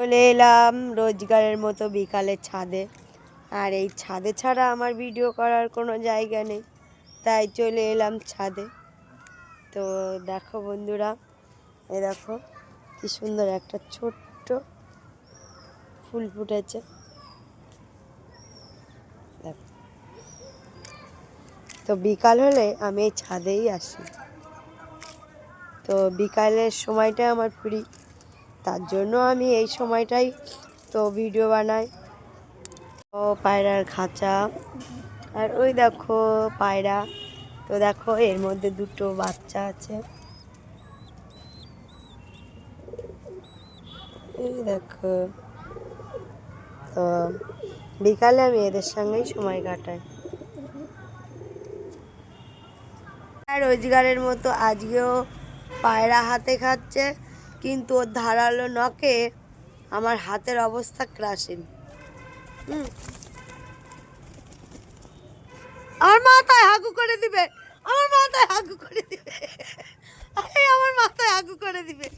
চলে এলাম রোজগারের মতো বিকালের ছাদে। আর এই ছাদে ছাড়া আমার ভিডিও করার কোনো জায়গা নেই, তাই চলে এলাম ছাদে। তো দেখো বন্ধুরা, এ দেখো কি সুন্দর একটা ছোট্ট ফুল ফুটেছে। দেখো, তো বিকাল হলে আমি এই ছাদেই আসি। তো বিকালের সময়টা আমার ফ্রি, তার জন্য আমি এই সময়টাই তো ভিডিও বানাই। ও পায়রার খাঁচা, আর ওই দেখো পায়রা। তো দেখো এর মধ্যে দুটো বাচ্চা আছে, এই দেখো। তো বিকালে আমি এদের সঙ্গেই সময় কাটাই। আর রোজগারের মতো আজকেও পায়রা হাতে খাচ্ছে, কিন্তু ওর ধারালো নখে আমার হাতের অবস্থা ক্রাসিং। আমার মাথায় হাগু করে দিবে, আমার মাথায় হাগু করে দিবে, আমার মাথায় হাগু করে দিবে।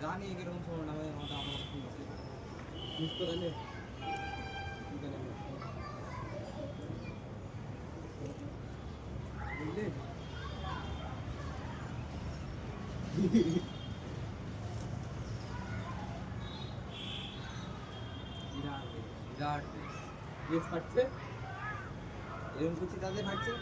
জানি এরকম সময় না হয় আমাদের আমার বুঝতে পারলে বিরাট বেশ ফাটছে, এরকম করছি তাদের ফাটছে।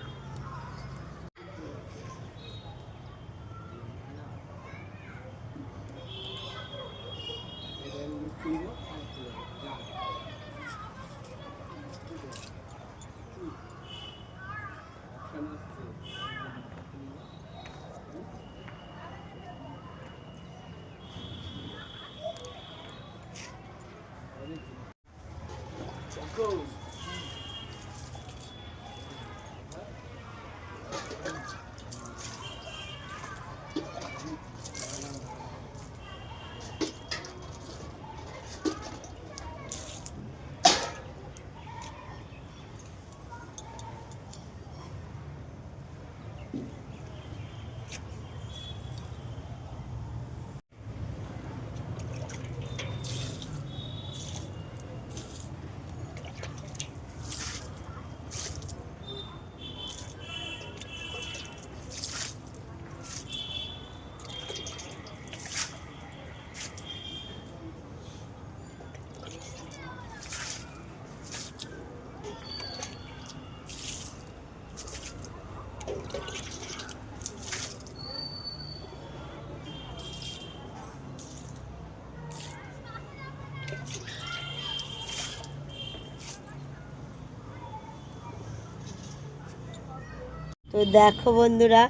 তো দেখো বন্ধুরা,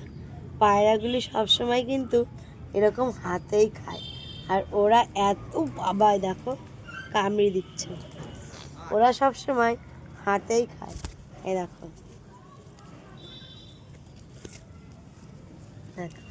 পায়রাগুলি সবসময় কিন্তু এরকম হাতেই খায়। আর ওরা এত বাবায় দেখো কামড়ে দিচ্ছে, ওরা সবসময় হাতেই খায়। এ দেখো, দেখো